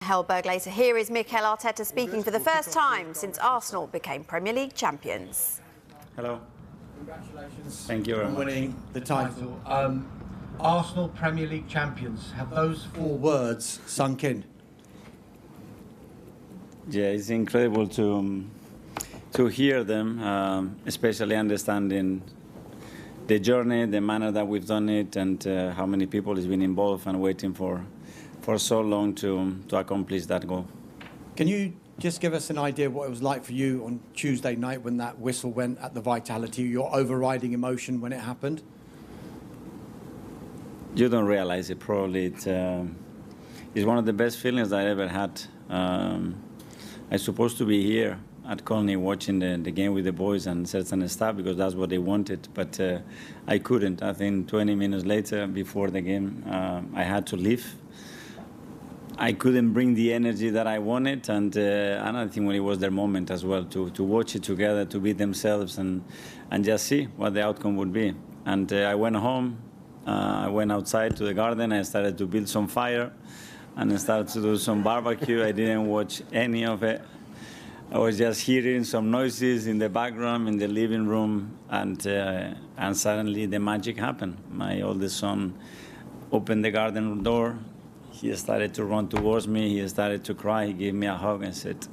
Hellberg later. Here is Mikel Arteta speaking for the first time since Arsenal became Premier League champions. Hello. Congratulations. Thank you very much. Winning the title. Arsenal Premier League champions. Have those 4 words sunk in? Yeah, it's incredible to hear them, especially understanding the journey, the manner that we've done it, and how many people has been involved and waiting for so long to accomplish that goal. Can you just give us an idea of what it was like for you on Tuesday night when that whistle went at the Vitality, your overriding emotion when it happened? You don't realize it, probably. It's one of the best feelings I ever had. I'm supposed to be here at Colney watching the game with the boys and certain staff because that's what they wanted, but I couldn't. I think 20 minutes later, before the game, I had to leave. I couldn't bring the energy that I wanted, and I think when it was their moment as well to watch it together, to be themselves, and just see what the outcome would be. And I went home, I went outside to the garden, I started to build some fire, and I started to do some barbecue. I didn't watch any of it. I was just hearing some noises in the background in the living room, and suddenly the magic happened. My oldest son opened the garden door. He started to run towards me. He started to cry. He gave me a hug and said,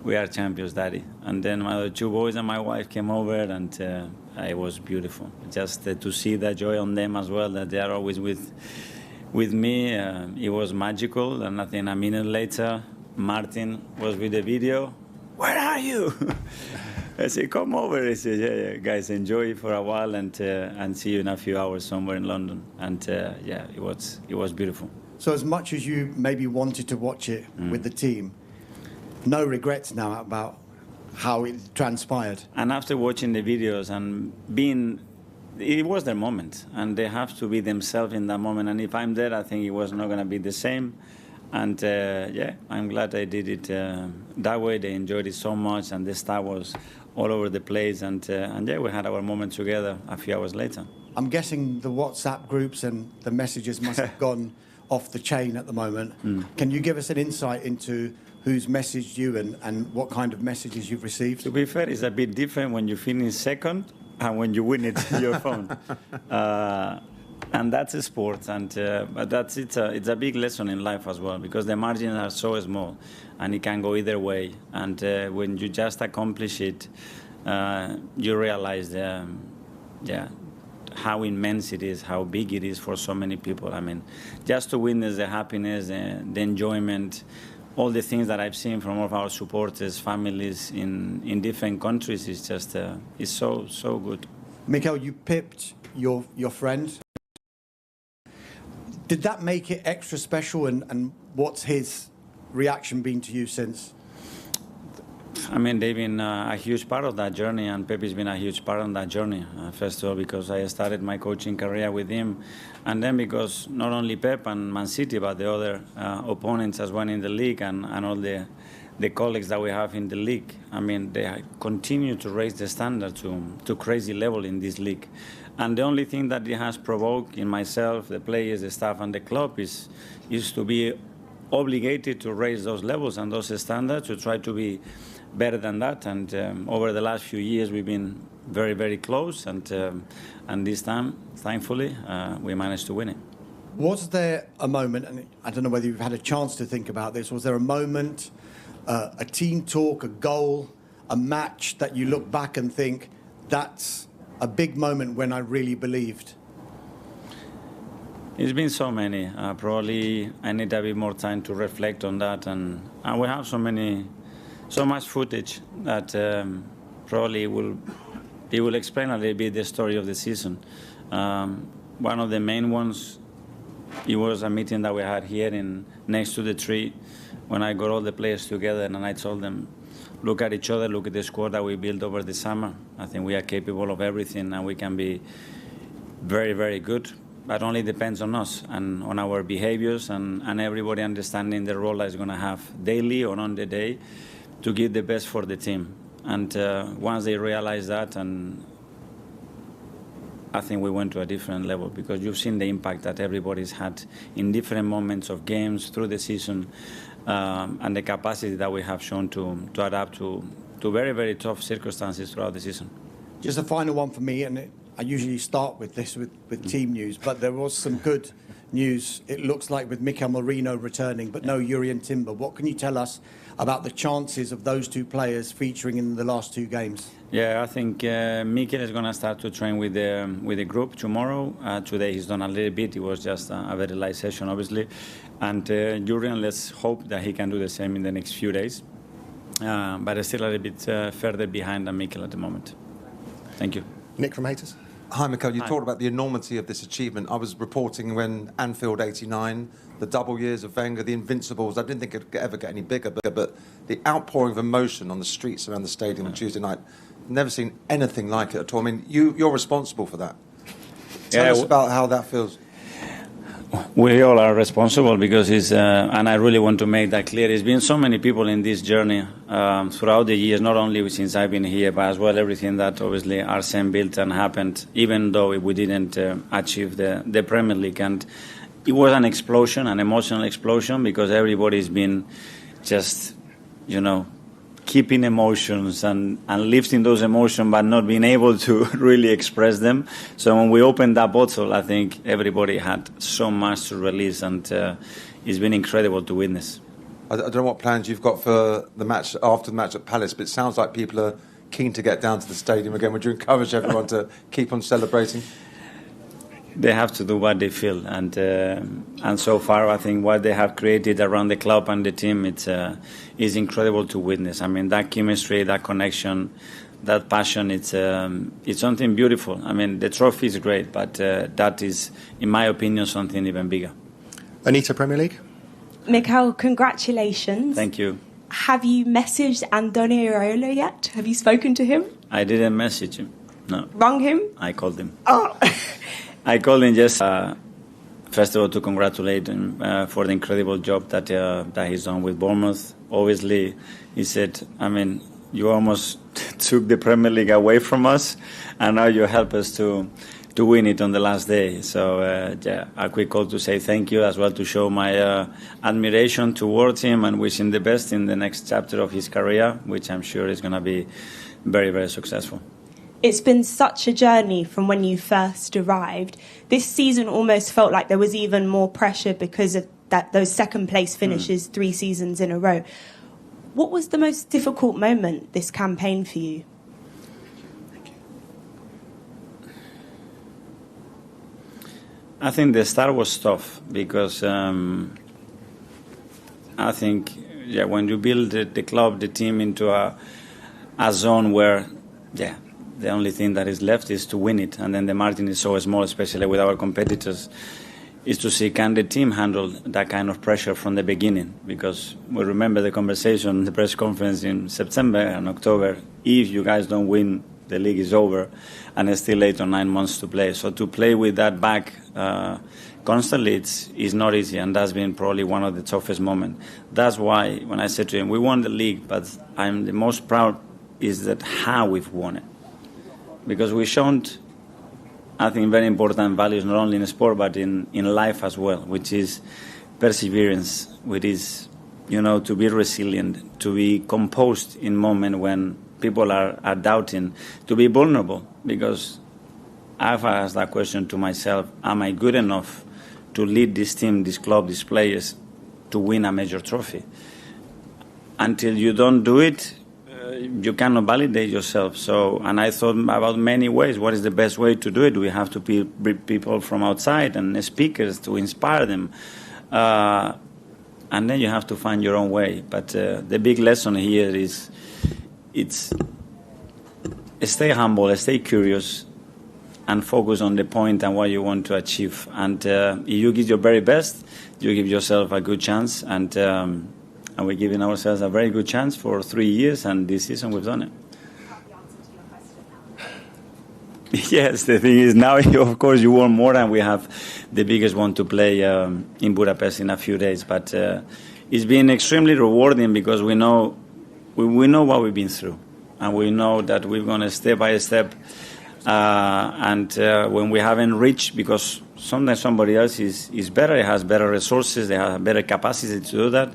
"We are champions, Daddy." And then my other 2 boys and my wife came over, and it was beautiful. Just to see that joy on them as well, that they are always with me. It was magical. And I think a minute later, Martin was with the video. "Where are you?" I said, "Come over." He said, yeah, guys, enjoy it for a while, and see you in a few hours somewhere in London." And yeah, it was beautiful. So as much as you maybe wanted to watch it with the team, no regrets now about how it transpired? And after watching the videos and it was their moment, and they have to be themselves in that moment. And if I'm there, I think it was not going to be the same. And yeah, I'm glad I did it that way. They enjoyed it so much, and the staff was all over the place. And yeah, we had our moment together a few hours later. I'm guessing the WhatsApp groups and the messages must have gone off the chain at the moment. Can you give us an insight into who's messaged you and what kind of messages you've received? To be fair, it's a bit different when you finish second and when you win it your phone. And that's a sport, but it's a big lesson in life as well, because the margins are so small and it can go either way. And when you just accomplish it, you realize how immense it is, how big it is for so many people. I mean, just to witness the happiness, the enjoyment, all the things that I've seen from all of our supporters, families in different countries, is just it's so good. Mikel, you pipped your friend. Did that make it extra special, and what's his reaction been to you since? I mean, they've been a huge part of that journey, and Pepe's been a huge part of that journey. First of all, because I started my coaching career with him, and then because not only Pep and Man City, but the other opponents as well in the league, and all the colleagues that we have in the league. I mean, they continue to raise the standard to crazy level in this league. And the only thing that it has provoked in myself, the players, the staff, and the club is to be obligated to raise those levels and those standards, to try to be better than that. And over the last few years, we've been very, very close. And this time, thankfully, we managed to win it. Was there a moment, and I don't know whether you've had a chance to think about this, was there a moment, a team talk, a goal, a match that you look back and think, that's a big moment when I really believed? It's been so many. Probably I need a bit more time to reflect on that. And we have so much footage that probably it will explain a little bit the story of the season. One of the main ones, it was a meeting that we had here next to the tree, when I got all the players together and I told them, look at each other, look at the squad that we built over the summer. I think we are capable of everything, and we can be very, very good. But only depends on us and on our behaviors, and everybody understanding the role that is going to have daily or on the day to give the best for the team. And once they realize that, and I think we went to a different level, because you've seen the impact that everybody's had in different moments of games through the season. and the capacity that we have shown to adapt to very, very tough circumstances throughout the season. Just a final one for me, and I usually start with this with team news, but there was some good news, it looks like, with Mikel Merino returning, but no Jurrien Timber. What can you tell us about the chances of those two players featuring in the last two games? Yeah, I think Mikel is going to start to train with the group tomorrow. Today he's done a little bit. It was just a very light session, obviously. And Jurrien, let's hope that he can do the same in the next few days. But it's still a little bit further behind than Mikel at the moment. Thank you. Nick from Haters. Hi, Mikel. You talked about the enormity of this achievement. I was reporting when Anfield 89, the double years of Wenger, the Invincibles. I didn't think it could ever get any bigger, but the outpouring of emotion on the streets around the stadium on Tuesday night, never seen anything like it at all. I mean, you're responsible for that. Tell us about how that feels. We all are responsible because and I really want to make that clear. There's been so many people in this journey throughout the years, not only since I've been here, but as well everything that obviously Arsene built and happened, even though we didn't achieve the Premier League. And it was an explosion, an emotional explosion, because everybody's been just, keeping emotions and lifting those emotions, but not being able to really express them. So when we opened that bottle, I think everybody had so much to release, and it's been incredible to witness. I don't know what plans you've got for the match after the match at Palace, but it sounds like people are keen to get down to the stadium again. Would you encourage everyone to keep on celebrating? They have to do what they feel, and so far I think what they have created around the club and the team, is incredible to witness. I mean, that chemistry, that connection, that passion, it's something beautiful. I mean, the trophy is great, but that is, in my opinion, something even bigger. Anita, Premier League. Mikel, congratulations. Thank you. Have you messaged Andoni Iraola yet? Have you spoken to him? I didn't message him. No. Rung him? I called him. Oh. I called him just, first of all, to congratulate him for the incredible job that he's done with Bournemouth. Obviously, he said, I mean, you almost took the Premier League away from us, and now you help us to win it on the last day. So, a quick call to say thank you, as well to show my admiration towards him and wish him the best in the next chapter of his career, which I'm sure is going to be very, very successful. It's been such a journey from when you first arrived. This season almost felt like there was even more pressure because of those second place finishes 3 seasons in a row. What was the most difficult moment this campaign for you? I think the start was tough because I think when you build the club, the team into a zone where the only thing that is left is to win it, and then the margin is so small, especially with our competitors, is to see, can the team handle that kind of pressure from the beginning? Because we remember the conversation, the press conference in September and October, if you guys don't win, the league is over, and it's still 8 or 9 months to play. So to play with that back constantly, it's not easy, and that's been probably one of the toughest moments. That's why when I said to him, we won the league, but I'm the most proud is that how we've won it. Because we've shown, I think, very important values, not only in sport, but in life as well, which is perseverance, which is, to be resilient, to be composed in moments when people are doubting, to be vulnerable. Because I've asked that question to myself, am I good enough to lead this team, this club, these players, to win a major trophy? Until you don't do it, you cannot validate yourself. So, and I thought about many ways. What is the best way to do it? Do we have to bring people from outside and speakers to inspire them? And then you have to find your own way. But the big lesson here is stay humble, stay curious, and focus on the point and what you want to achieve. And if you give your very best, you give yourself a good chance. And we're giving ourselves a very good chance for 3 years, and this season we've done it. Yes, the thing is now, of course, you want more, and we have the biggest one to play in Budapest in a few days. But it's been extremely rewarding because we know what we've been through, and we know that we're going to step by step. And when we haven't reached, because sometimes somebody else is better, it has better resources, they have better capacity to do that,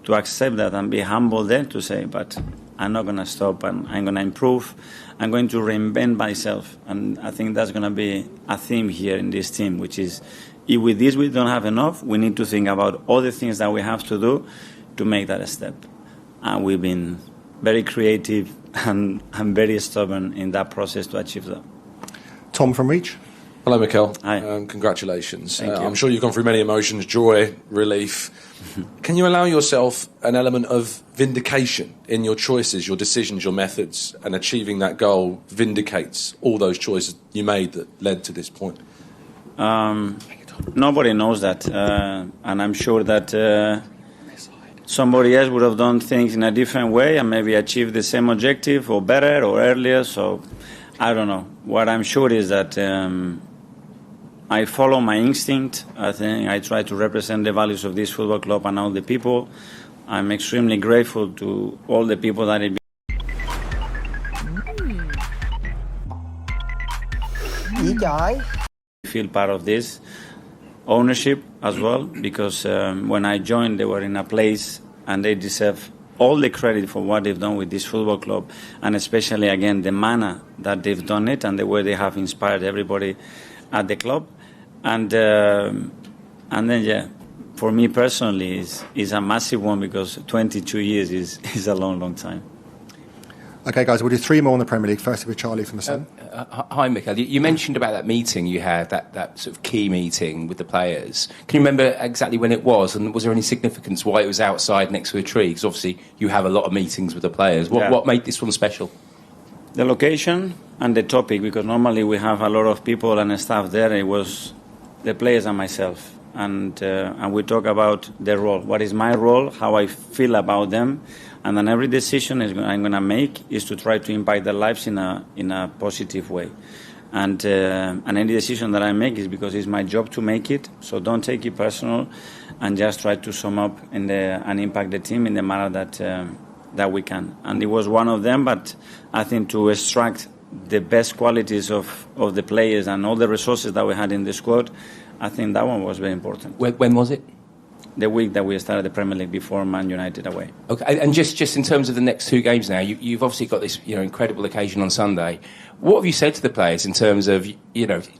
to accept that and be humble there to say, but I'm not going to stop and I'm going to improve. I'm going to reinvent myself. And I think that's going to be a theme here in this team, which is if with this we don't have enough, we need to think about all the things that we have to do to make that a step. And we've been very creative and very stubborn in that process to achieve that. Tom from Reach. Hello, Mikel. Hi. Congratulations. Thank you. I'm sure you've gone through many emotions, joy, relief. Can you allow yourself an element of vindication in your choices, your decisions, your methods, and achieving that goal vindicates all those choices you made that led to this point? Nobody knows that. And I'm sure that somebody else would have done things in a different way and maybe achieved the same objective or better or earlier. So I don't know. What I'm sure is that I follow my instinct. I think I try to represent the values of this football club and all the people. I'm extremely grateful to all the people that have been feel part of this ownership as well, because when I joined, they were in a place and they deserve all the credit for what they've done with this football club, and especially, again, the manner that they've done it and the way they have inspired everybody at the club. And then, yeah, for me personally, is a massive one, because 22 years is a long, long time. OK, guys, we'll do 3 more in the Premier League. First with Charlie from the Sun. Hi, Mikel. You mentioned about that meeting you had, that sort of key meeting with the players. Can you remember exactly when it was, and was there any significance why it was outside next to a tree? Because obviously you have a lot of meetings with the players. What made this one special? The location and the topic, because normally we have a lot of people and staff there. It was the players and myself, and we talk about their role. What is my role? How I feel about them. And then every decision I'm going to make is to try to impact their lives in a positive way. And any decision that I make is because it's my job to make it. So don't take it personal, and just try to sum up and impact the team in the manner that we can. And it was one of them, but I think to extract the best qualities of the players and all the resources that we had in the squad, I think that one was very important. When was it? The week that we started the Premier League before Man United away. Okay, and just in terms of the next 2 games now, you've obviously got this incredible occasion on Sunday. What have you said to the players in terms of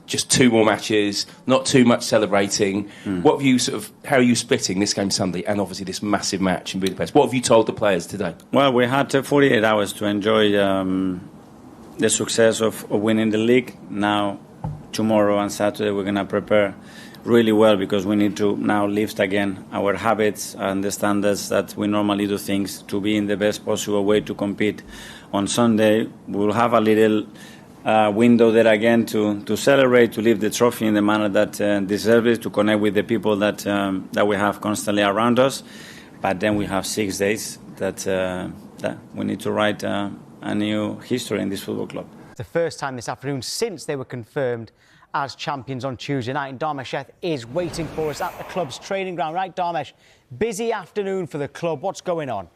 just 2 more matches, not too much celebrating? What have you how are you splitting this game Sunday and obviously this massive match in Budapest? What have you told the players today? Well, we had 48 hours to enjoy the success of winning the league. Now, tomorrow and Saturday, we're going to prepare really well, because we need to now lift again our habits and the standards that we normally do things to be in the best possible way to compete on Sunday. We'll have a little window there again to celebrate, to lift the trophy in the manner that deserves it, to connect with the people that we have constantly around us. But then we have 6 days that we need to write a new history in this football club. The first time this afternoon since they were confirmed as champions on Tuesday night, and Dharmesh is waiting for us at the club's training ground. Right, Dharmesh, busy afternoon for the club. What's going on?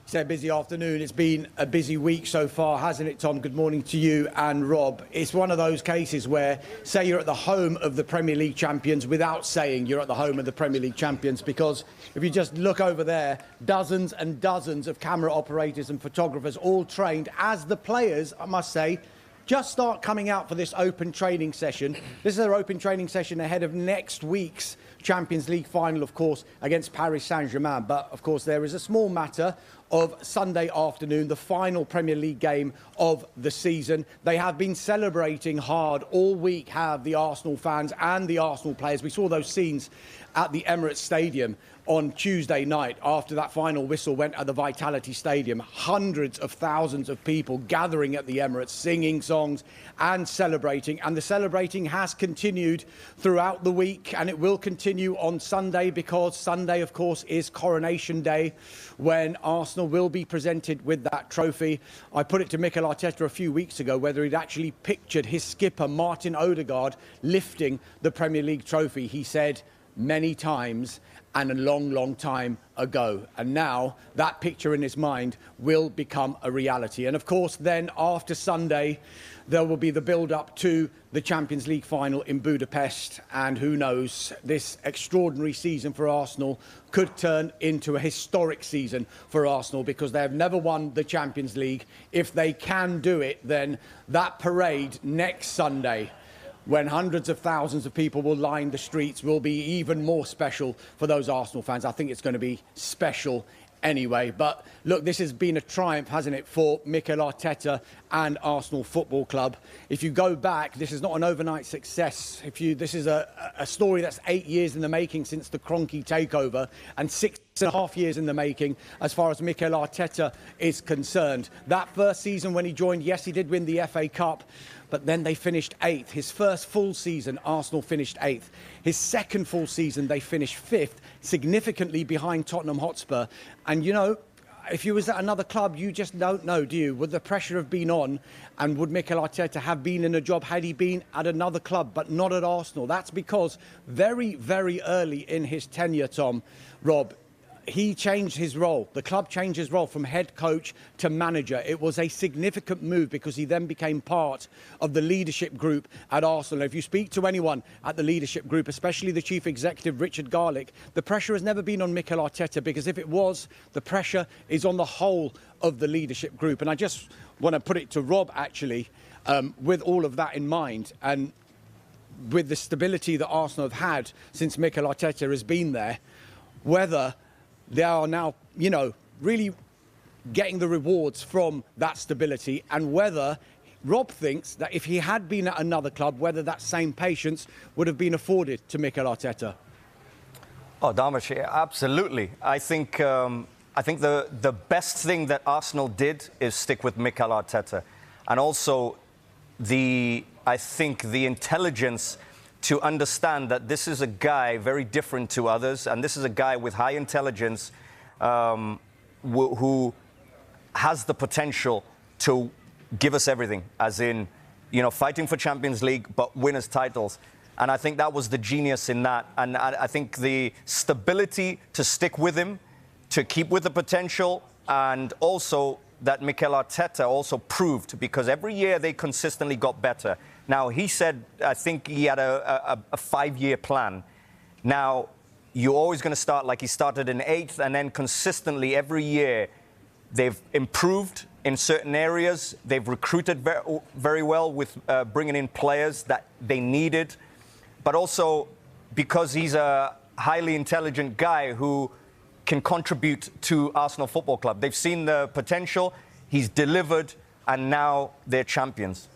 It's a busy afternoon. It's been a busy week so far, hasn't it, Tom? Good morning to you and Rob. It's one of those cases where, say you're at the home of the Premier League champions without saying you're at the home of the Premier League champions, because if you just look over there, dozens and dozens of camera operators and photographers all trained as the players, I must say, just start coming out for this open training session. This is their open training session ahead of next week's Champions League final, of course, against Paris Saint-Germain. But, of course, there is a small matter of Sunday afternoon, the final Premier League game of the season. They have been celebrating hard all week, have the Arsenal fans and the Arsenal players. We saw those scenes at the Emirates Stadium on Tuesday night after that final whistle went at the Vitality Stadium. Hundreds of thousands of people gathering at the Emirates, singing songs and celebrating. And the celebrating has continued throughout the week, and it will continue on Sunday, because Sunday, of course, is Coronation Day, when Arsenal will be presented with that trophy. I put it to Mikel Arteta a few weeks ago whether he'd actually pictured his skipper, Martin Odegaard, lifting the Premier League trophy. He said, many times and a long, long time ago. And now that picture in his mind will become a reality. And of course, then after Sunday, there will be the build-up to the Champions League final in Budapest. And who knows, this extraordinary season for Arsenal could turn into a historic season for Arsenal, because they have never won the Champions League. If they can do it, then that parade next Sunday, when hundreds of thousands of people will line the streets, will be even more special for those Arsenal fans. I think it's going to be special anyway. But look, this has been a triumph, hasn't it, for Mikel Arteta and Arsenal Football Club. If you go back, this is not an overnight success. This is a story that's 8 years in the making since the Kroenke takeover, and 6.5 years in the making as far as Mikel Arteta is concerned. That first season when he joined, yes, he did win the FA Cup, but then they finished 8th. His first full season, Arsenal finished 8th. His second full season, they finished 5th, significantly behind Tottenham Hotspur. And, you know, if you was at another club, you just don't know, do you? Would the pressure have been on, and would Mikel Arteta have been in a job had he been at another club, but not at Arsenal? That's because very, very early in his tenure, Rob, he changed his role. The club changed his role from head coach to manager. It was a significant move because he then became part of the leadership group at Arsenal. If you speak to anyone at the leadership group, especially the chief executive, Richard Garlick, the pressure has never been on Mikel Arteta, because if it was, the pressure is on the whole of the leadership group. And I just want to put it to Rob, actually, with all of that in mind, and with the stability that Arsenal have had since Mikel Arteta has been there, whether they are now, you know, really getting the rewards from that stability, and whether Rob thinks that if he had been at another club, whether that same patience would have been afforded to Mikel Arteta. Oh, Dharmesh, absolutely. I think the best thing that Arsenal did is stick with Mikel Arteta, and also I think the intelligence to understand that this is a guy very different to others, and this is a guy with high intelligence who has the potential to give us everything, as in, you know, fighting for Champions League, but winners' titles. And I think that was the genius in that. And I think the stability to stick with him, to keep with the potential, and also that Mikel Arteta also proved, because every year they consistently got better. Now, he said, I think he had a 5-year plan. Now, you're always going to start like he started in 8th, and then consistently every year they've improved in certain areas. They've recruited very well with bringing in players that they needed. But also because he's a highly intelligent guy who can contribute to Arsenal Football Club. They've seen the potential, he's delivered, and now they're champions.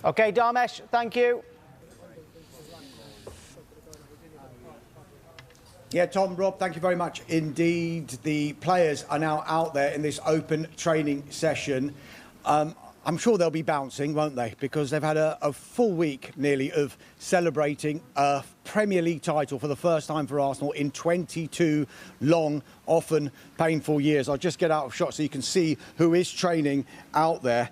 OK, Dharmesh, thank you. Yeah, Tom, Rob, thank you very much indeed. The players are now out there in this open training session. I'm sure they'll be bouncing, won't they? Because they've had a full week, nearly, of celebrating a Premier League title for the first time for Arsenal in 22 long, often painful years. I'll just get out of shot so you can see who is training out there.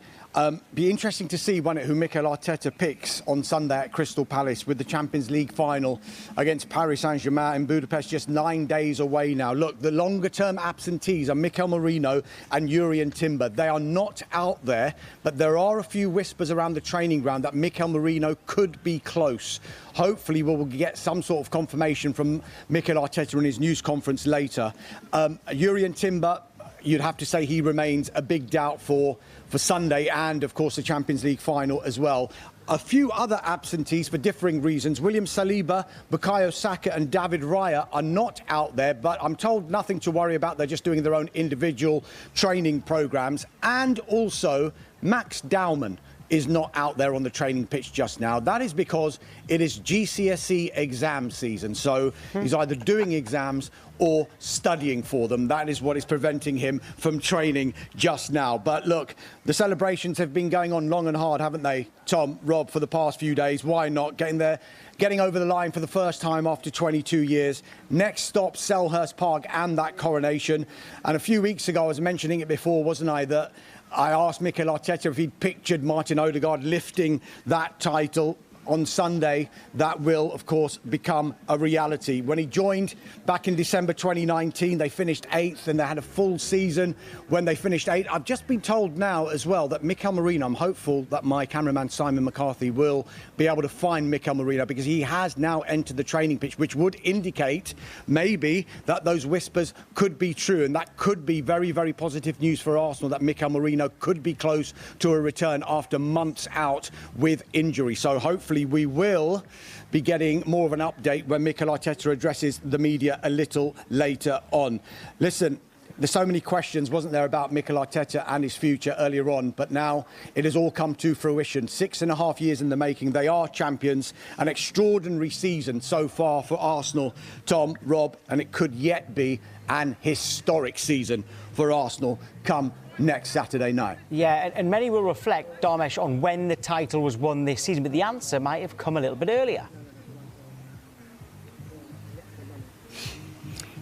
Be interesting to see who Mikel Arteta picks on Sunday at Crystal Palace, with the Champions League final against Paris Saint-Germain in Budapest just 9 days away now. Look, the longer-term absentees are Mikel Merino and Jurrien Timber. They are not out there, but there are a few whispers around the training ground that Mikel Merino could be close. Hopefully we'll get some sort of confirmation from Mikel Arteta in his news conference later. Jurrien Timber, you'd have to say he remains a big doubt for Sunday, and of course the Champions League final as well. A few other absentees for differing reasons. William Saliba, Bukayo Saka and David Raya are not out there, but I'm told nothing to worry about. They're just doing their own individual training programmes. And also Max Dowman is not out there on the training pitch just now. That is because it is GCSE exam season. So he's either doing exams or studying for them. That is what is preventing him from training just now. But look, the celebrations have been going on long and hard, haven't they, Tom, Rob, for the past few days? Why not? Getting over the line for the first time after 22 years. Next stop, Selhurst Park and that coronation. And a few weeks ago, I was mentioning it before, wasn't I, that I asked Mikel Arteta if he'd pictured Martin Odegaard lifting that title. on Sunday, that will, of course, become a reality. When he joined back in December 2019, they finished 8th and they had a full season when they finished 8th. I've just been told now as well that Mikel Merino, I'm hopeful that my cameraman Simon McCarthy will be able to find Mikel Merino, because he has now entered the training pitch, which would indicate maybe that those whispers could be true, and that could be very, very positive news for Arsenal, that Mikel Merino could be close to a return after months out with injury. So hopefully we will be getting more of an update when Mikel Arteta addresses the media a little later on. Listen, there's so many questions, wasn't there, about Mikel Arteta and his future earlier on, but now it has all come to fruition. 6.5 years in the making. They are champions. An extraordinary season so far for Arsenal, Tom, Rob, and it could yet be an historic season for Arsenal come next Saturday night. Yeah, and many will reflect, Dharmesh, on when the title was won this season, but the answer might have come a little bit earlier.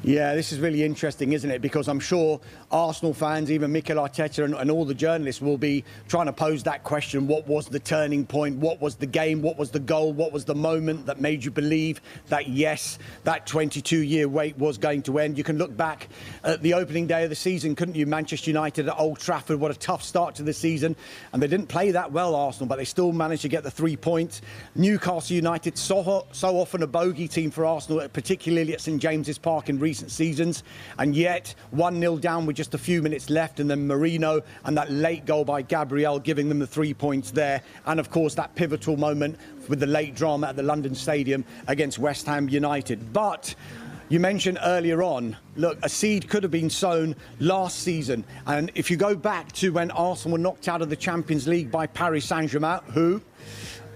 Yeah, this is really interesting, isn't it? Because I'm sure Arsenal fans, even Mikel Arteta and all the journalists will be trying to pose that question. What was the turning point? What was the game? What was the goal? What was the moment that made you believe that, yes, that 22-year wait was going to end? You can look back at the opening day of the season, couldn't you? Manchester United at Old Trafford, what a tough start to the season. And they didn't play that well, Arsenal, but they still managed to get the 3 points. Newcastle United, so often a bogey team for Arsenal, particularly at St James's Park in recent seasons, and yet 1-0 down with just a few minutes left, and then Merino and that late goal by Gabriel giving them the 3 points there, and of course that pivotal moment with the late drama at the London Stadium against West Ham United. But you mentioned earlier on, look, a seed could have been sown last season, and if you go back to when Arsenal were knocked out of the Champions League by Paris Saint-Germain, who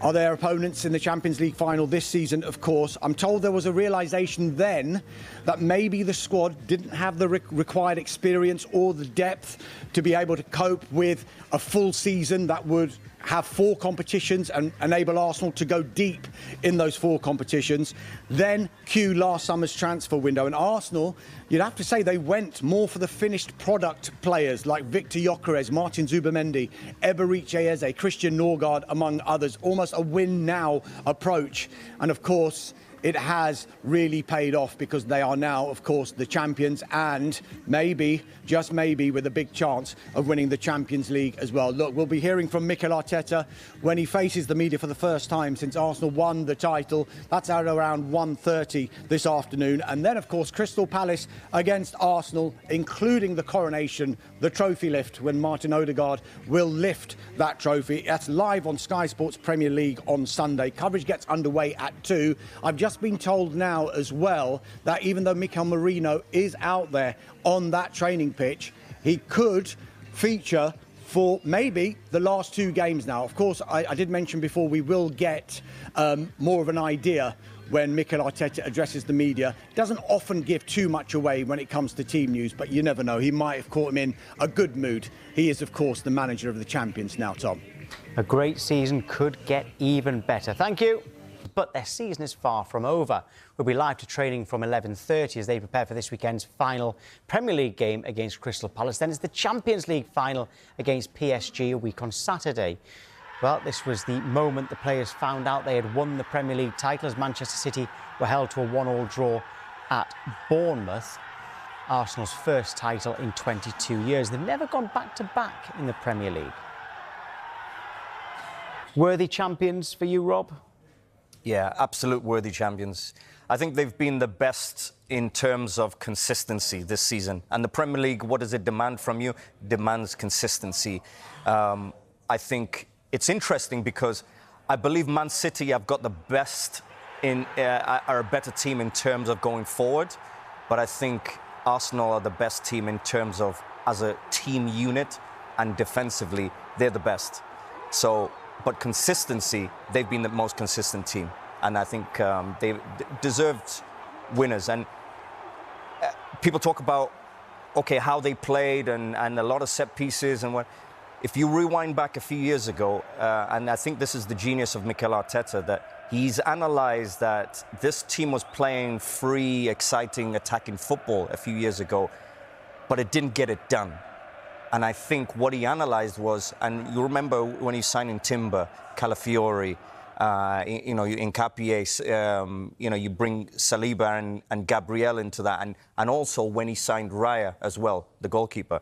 are their opponents in the Champions League final this season, of course. I'm told there was a realisation then that maybe the squad didn't have the required experience or the depth to be able to cope with a full season that would have 4 competitions and enable Arsenal to go deep in those 4 competitions. Then cue last summer's transfer window, and Arsenal, you'd have to say they went more for the finished product players like Victor Gyökeres, Martin Zubimendi, Eberechi Eze, Christian Norgard, among others. Almost a win-now approach. And of course, it has really paid off, because they are now, of course, the champions, and maybe, just maybe, with a big chance of winning the Champions League as well. Look, we'll be hearing from Mikel Arteta when he faces the media for the first time since Arsenal won the title. That's at around 1:30 this afternoon. And then, of course, Crystal Palace against Arsenal, including the coronation, the trophy lift, when Martin Odegaard will lift that trophy. That's live on Sky Sports Premier League on Sunday. Coverage gets underway at 2. I've just been told now as well that even though Mikel Merino is out there on that training pitch, he could feature for maybe the last 2 games now. Of course, I did mention before we will get more of an idea when Mikel Arteta addresses the media. Doesn't often give too much away when it comes to team news, but you never know. He might have caught him in a good mood. He is, of course, the manager of the champions now, Tom. A great season could get even better. Thank you. But their season is far from over. We'll be live to training from 11:30 as they prepare for this weekend's final Premier League game against Crystal Palace. Then it's the Champions League final against PSG a week on Saturday. Well, this was the moment the players found out they had won the Premier League title as Manchester City were held to a 1-1 draw at Bournemouth. Arsenal's first title in 22 years. They've never gone back-to-back in the Premier League. Worthy champions for you, Rob? Yeah, absolute worthy champions. I think they've been the best in terms of consistency this season. And the Premier League, what does it demand from you? It demands consistency. I think it's interesting because I believe Man City have got the best are a better team in terms of going forward. But I think Arsenal are the best team in terms of as a team unit, and defensively, they're the best. So, but consistency, they've been the most consistent team. And I think they deserved winners. And people talk about, okay, how they played and a lot of set pieces and what. If you rewind back a few years ago, and I think this is the genius of Mikel Arteta, that he's analysed that this team was playing free, exciting, attacking football a few years ago, but it didn't get it done. And I think what he analysed was, and you remember when he signed in Timber, Calafiori, You know, in Capier, you know, you bring Saliba and Gabriel into that, and also when he signed Raya as well, the goalkeeper,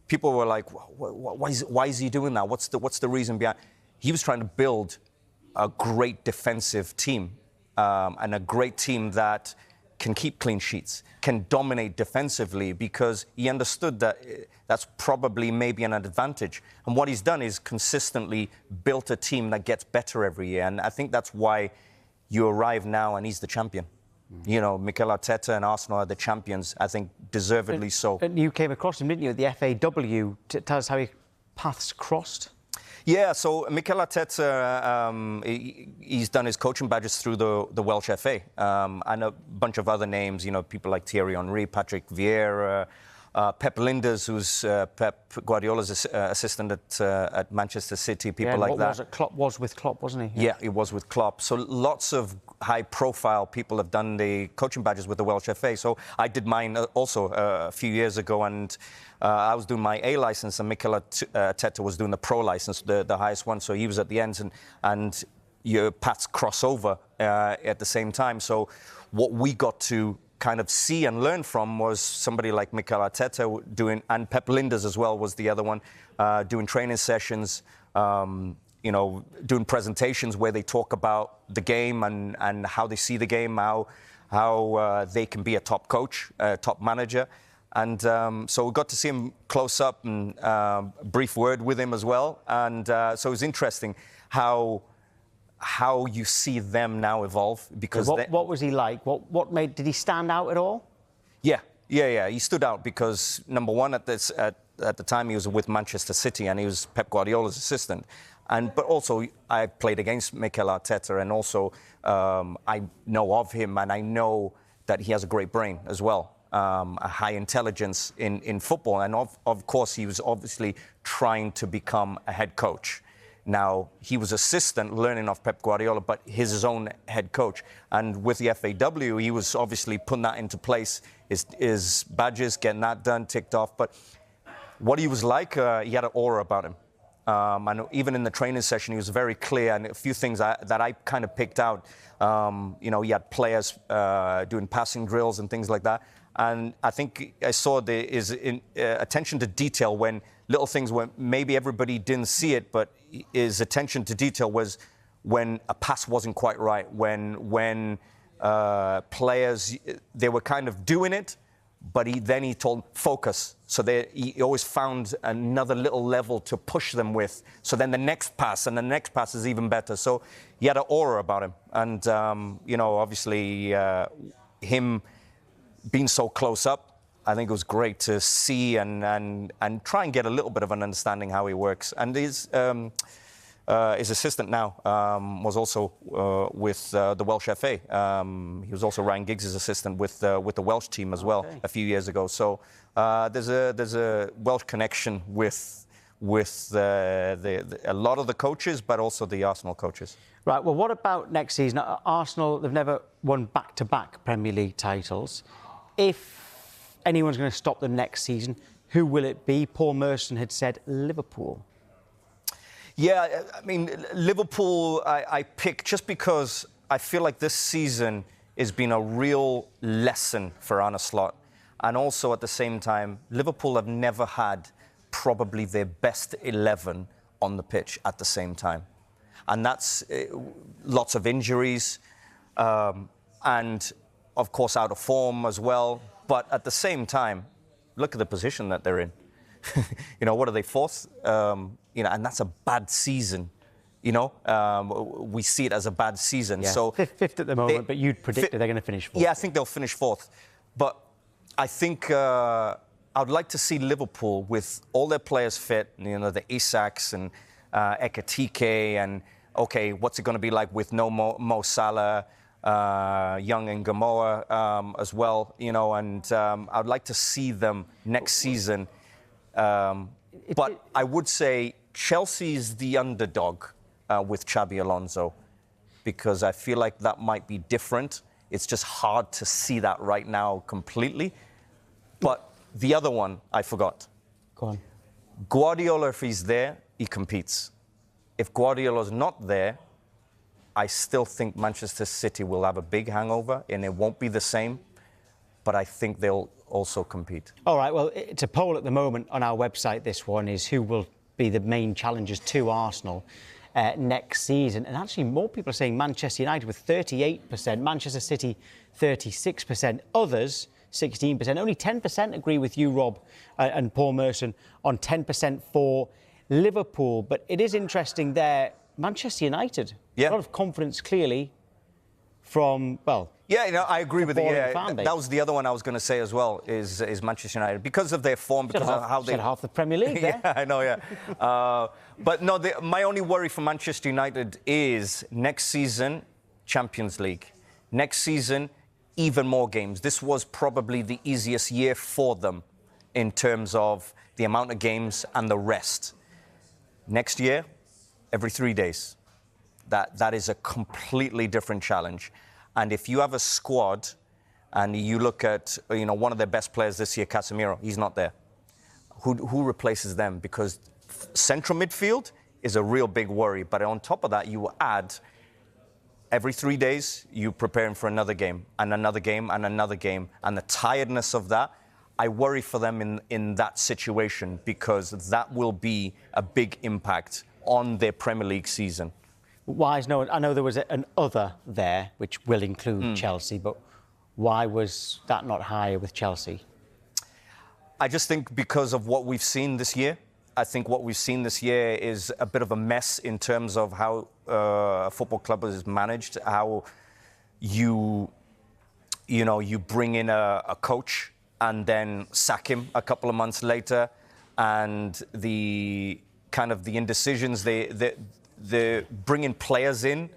people were like, why is he doing that? What's the reason behind? He was trying to build a great defensive team, and a great team that can keep clean sheets, can dominate defensively, because he understood that that's probably maybe an advantage. And what he's done is consistently built a team that gets better every year. And I think that's why you arrive now and he's the champion. You know, Mikel Arteta and Arsenal are the champions, I think deservedly so. And you came across him, didn't you, at the FAW? Tell us how your paths crossed. Yeah, so Mikel Arteta, he's done his coaching badges through the Welsh FA, and a bunch of other names, you know, people like Thierry Henry, Patrick Vieira, Pep Linders, who's Pep Guardiola's assistant at Manchester City, people like that. Klopp was with Klopp, wasn't he? Yeah, he was with Klopp. So lots of high-profile people have done the coaching badges with the Welsh FA. So I did mine also a few years ago, and I was doing my A license, and Mikel Arteta was doing the Pro license, the highest one. So he was at the end, and your paths cross over at the same time. So what we got to kind of see and learn from was somebody like Mikel Arteta doing, and Pep Linders as well was the other one, doing training sessions, you know, doing presentations where they talk about the game and how they see the game, how they can be a top coach, top manager. And so we got to see him close up and brief word with him as well. And so it was interesting how you see them now evolve. Because what was he like? Did he stand out at all? Yeah. He stood out because, number one, at the time he was with Manchester City and he was Pep Guardiola's assistant. But also I played against Mikel Arteta, and also I know of him, and I know that he has a great brain as well. A high intelligence in football, and of course he was obviously trying to become a head coach. Now, he was assistant learning off Pep Guardiola, but he's his own head coach. And with the FAW, he was obviously putting that into place, his badges, getting that done, ticked off. But what he was like, he had an aura about him. And even in the training session, he was very clear, and a few things that I kind of picked out. You know, he had players doing passing drills and things like that. And I think I saw his attention to detail when little things where maybe everybody didn't see it, but his attention to detail was when a pass wasn't quite right, when players, they were kind of doing it, but he told focus. So he always found another little level to push them with. So then the next pass is even better. So he had an aura about him. And, you know, obviously him being so close up, I think it was great to see and try and get a little bit of an understanding how he works. And his assistant now was also with the Welsh FA. He was also Ryan Giggs' assistant with the Welsh team as well a few years ago. So there's a Welsh connection with a lot of the coaches, but also the Arsenal coaches. Right. Well, what about next season? Arsenal, they've never won back-to-back Premier League titles. If anyone's going to stop them next season, who will it be? Paul Merson had said Liverpool. Yeah, I mean, Liverpool I picked just because I feel like this season has been a real lesson for Arne Slot. And also at the same time, Liverpool have never had probably their best 11 on the pitch at the same time. And that's lots of injuries and, of course, out of form as well. But at the same time, look at the position that they're in. You know, what are they, fourth? You know, and that's a bad season. You know, we see it as a bad season. Yeah. So fifth at the moment, but you'd predict that they're going to finish fourth. Yeah, I think they'll finish fourth. But I think I'd like to see Liverpool with all their players fit. You know, the Isaks and Ekitike, and okay, what's it going to be like with no Mo Salah, Young and Gamoa as well? You know, and I'd like to see them next season. But I would say Chelsea's the underdog with Xabi Alonso, because I feel like that might be different. It's just hard to see that right now completely. But the other one, I forgot. Go on. Guardiola, if he's there, he competes. If Guardiola's not there, I still think Manchester City will have a big hangover, and it won't be the same. But I think they'll also compete. All right, well, it's a poll at the moment on our website. This one is who will be the main challengers to Arsenal next season. And actually, more people are saying Manchester United with 38%, Manchester City 36%, others 16%. Only 10% agree with you, Rob, and Paul Merson, on 10% for Liverpool. But it is interesting there, Manchester United, a lot of confidence clearly from, well... Yeah, I agree with you. Yeah, fan-base. That was the other one I was going to say as well, is Manchester United. Because of their form, because of how they... Said half the Premier League there. Yeah, I know, yeah. But no, my only worry for Manchester United is next season, Champions League. Next season, even more games. This was probably the easiest year for them in terms of the amount of games and the rest. Next year, every 3 days. That is a completely different challenge. And if you have a squad and you look at, one of their best players this year, Casemiro, he's not there. Who replaces them? Because central midfield is a real big worry. But on top of that, you add every 3 days, you preparing for another game and another game and another game. And the tiredness of that, I worry for them in that situation, because that will be a big impact on their Premier League season. Why is no one... I know there was an other there, which will include Chelsea, but why was that not higher with Chelsea? I just think because of what we've seen this year. I think what we've seen this year is a bit of a mess in terms of how a football club is managed, how you bring in a coach and then sack him a couple of months later, and the indecisions, they're bringing players in,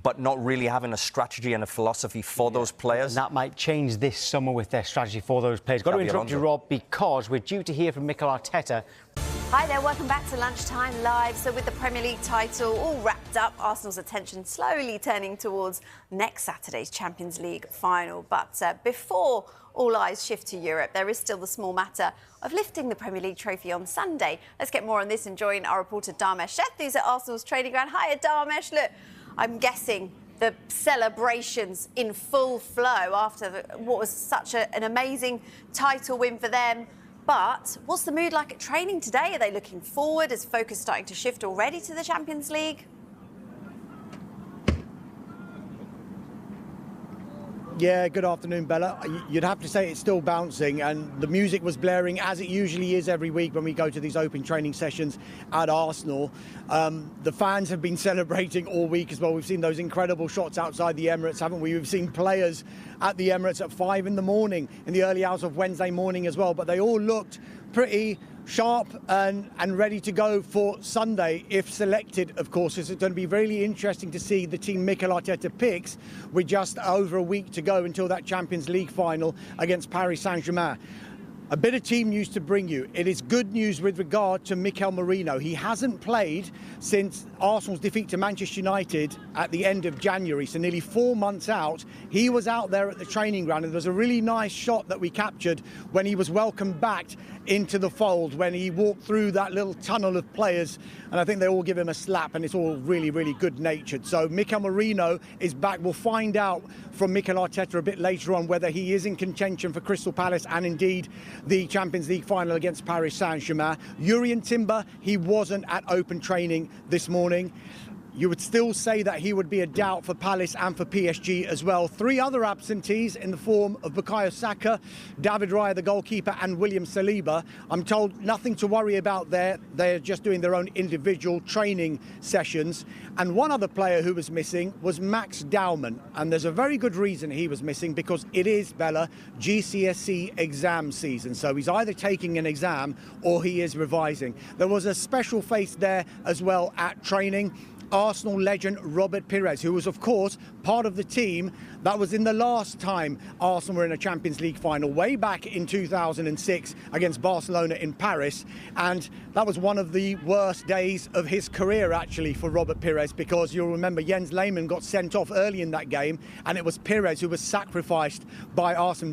but not really having a strategy and a philosophy for those players. And that might change this summer with their strategy for those players. Got to interrupt you, Rob, because we're due to hear from Mikel Arteta. Hi there, welcome back to Lunchtime Live. So with the Premier League title all wrapped up, Arsenal's attention slowly turning towards next Saturday's Champions League final. But before all eyes shift to Europe, there is still the small matter of lifting the Premier League trophy on Sunday. Let's get more on this and join our reporter Dharmesh Sheth, who's at Arsenal's training ground. Hiya, Dharmesh. Look, I'm guessing the celebrations in full flow after what was such an amazing title win for them. But what's the mood like at training today? Are they looking forward? Is focus starting to shift already to the Champions League? Yeah, good afternoon, Bella. You'd have to say it's still bouncing, and the music was blaring as it usually is every week when we go to these open training sessions at Arsenal. The fans have been celebrating all week as well. We've seen those incredible shots outside the Emirates, haven't we? We've seen players at the Emirates at 5 in the morning, in the early hours of Wednesday morning as well, but they all looked pretty sharp and ready to go for Sunday if selected. Of course, it's going to be really interesting to see the team Mikel Arteta picks with just over a week to go until that Champions League final against Paris Saint-Germain. A bit of team news to bring you. It is good news with regard to Mikel Merino. He hasn't played since Arsenal's defeat to Manchester United at the end of January, so nearly 4 months out. He was out there at the training ground, and there was a really nice shot that we captured when he was welcomed back into the fold, when he walked through that little tunnel of players, and I think they all give him a slap, and it's all really, really good-natured. So Mikel Merino is back. We'll find out from Mikel Arteta a bit later on whether he is in contention for Crystal Palace and indeed the Champions League final against Paris Saint-Germain. Jurrien Timber, he wasn't at open training this morning. You would still say that he would be a doubt for Palace and for PSG as well. 3 other absentees in the form of Bukayo Saka, David Raya, the goalkeeper, and William Saliba. I'm told nothing to worry about there. They're just doing their own individual training sessions. And one other player who was missing was Max Dowman. And there's a very good reason he was missing, because it is, Bella, GCSE exam season. So he's either taking an exam or he is revising. There was a special face there as well at training. Arsenal legend Robert Pires, who was, of course, part of the team that was in the last time Arsenal were in a Champions League final, way back in 2006 against Barcelona in Paris. And that was one of the worst days of his career, actually, for Robert Pires, because you'll remember Jens Lehmann got sent off early in that game, and it was Pires who was sacrificed by Arsene